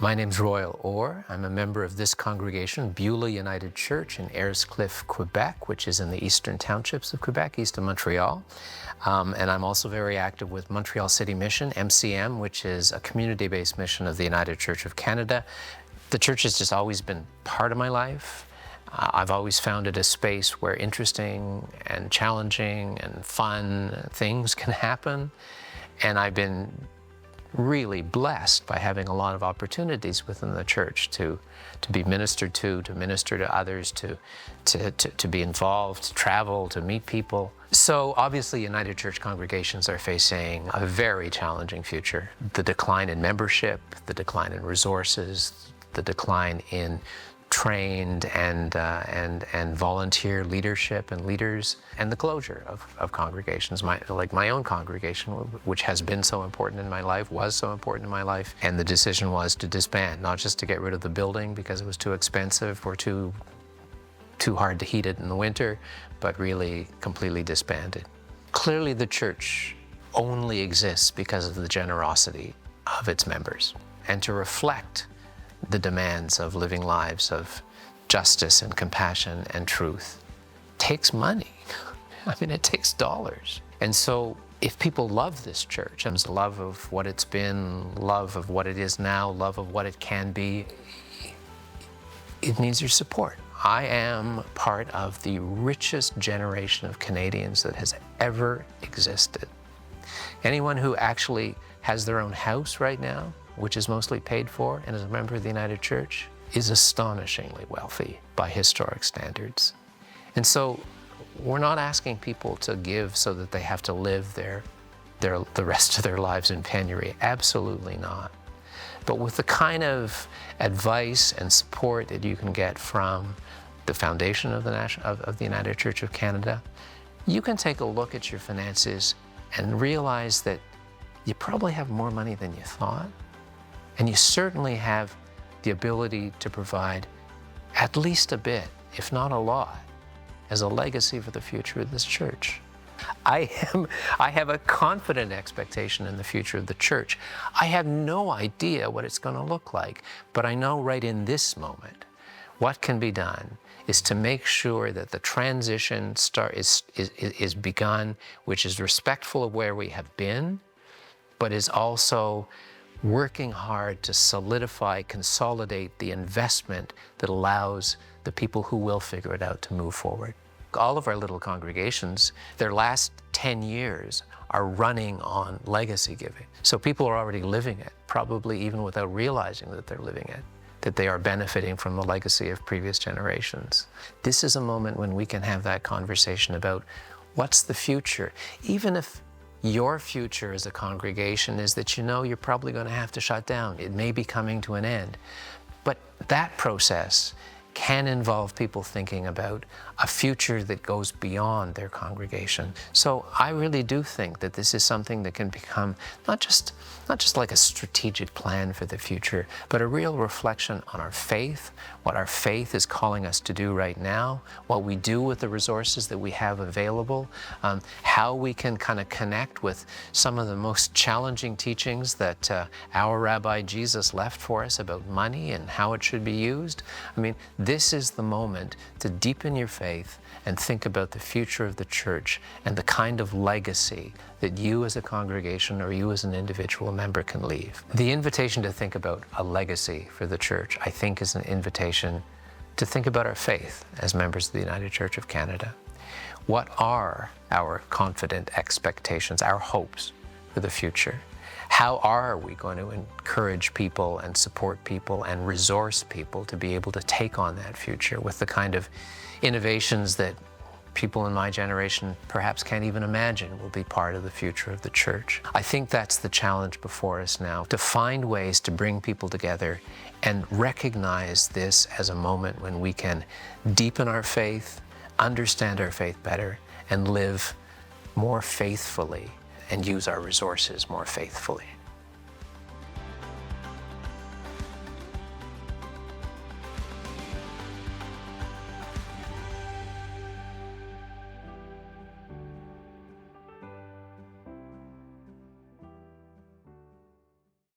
My name's Royall Orr. I'm a member of this congregation, Beulah United Church in Ayrscliffe, Quebec, which is in the eastern townships of Quebec, east of Montreal. And I'm also very active with Montreal City Mission, MCM, which is a community-based mission of the United Church of Canada. The church has just always been part of my life. I've always found it a space where interesting and challenging and fun things can happen. And I've been really blessed by having a lot of opportunities within the church to be ministered to minister to others, to be involved, to travel, to meet people. So obviously United Church congregations are facing a very challenging future. The decline in membership, the decline in resources, the decline in trained and volunteer leadership and leaders, and the closure of congregations, like my own congregation, which has been so important in my life, was so important in my life, and the decision was to disband, not just to get rid of the building because it was too expensive or too hard to heat it in the winter, but really completely disbanded. Clearly the church only exists because of the generosity of its members, and to reflect the demands of living lives of justice and compassion and truth takes money. I mean, it takes dollars. And so if people love this church, and love of what it's been, love of what it is now, love of what it can be, it needs your support. I am part of the richest generation of Canadians that has ever existed. Anyone who actually has their own house right now, which is mostly paid for and is a member of the United Church, is astonishingly wealthy by historic standards. And so we're not asking people to give so that they have to live the rest of their lives in penury. Absolutely not. But with the kind of advice and support that you can get from the foundation of the United Church of Canada, you can take a look at your finances and realize that you probably have more money than you thought. And you certainly have the ability to provide at least a bit, if not a lot, as a legacy for the future of this church. I have a confident expectation in the future of the church. I have no idea what it's going to look like, but I know right in this moment, what can be done is to make sure that the transition is begun, which is respectful of where we have been, but is also working hard to solidify, consolidate the investment that allows the people who will figure it out to move forward. All of our little congregations, their last 10 years are running on legacy giving. So people are already living it, probably even without realizing that they're living it, that they are benefiting from the legacy of previous generations. This is a moment when we can have that conversation about what's the future, even if your future as a congregation is that you know you're probably going to have to shut down. It may be coming to an end. But that process can involve people thinking about a future that goes beyond their congregation. So I really do think that this is something that can become not just like a strategic plan for the future, but a real reflection on our faith, what our faith is calling us to do right now, what we do with the resources that we have available, how we can kind of connect with some of the most challenging teachings that our Rabbi Jesus left for us about money and how it should be used. I mean, this is the moment to deepen your faith and think about the future of the church and the kind of legacy that you as a congregation or you as an individual member can leave. The invitation to think about a legacy for the church, I think, is an invitation to think about our faith as members of the United Church of Canada. What are our confident expectations, our hopes for the future? How are we going to encourage people and support people and resource people to be able to take on that future with the kind of innovations that people in my generation perhaps can't even imagine will be part of the future of the church? I think that's the challenge before us now, to find ways to bring people together and recognize this as a moment when we can deepen our faith, understand our faith better, and live more faithfully and use our resources more faithfully.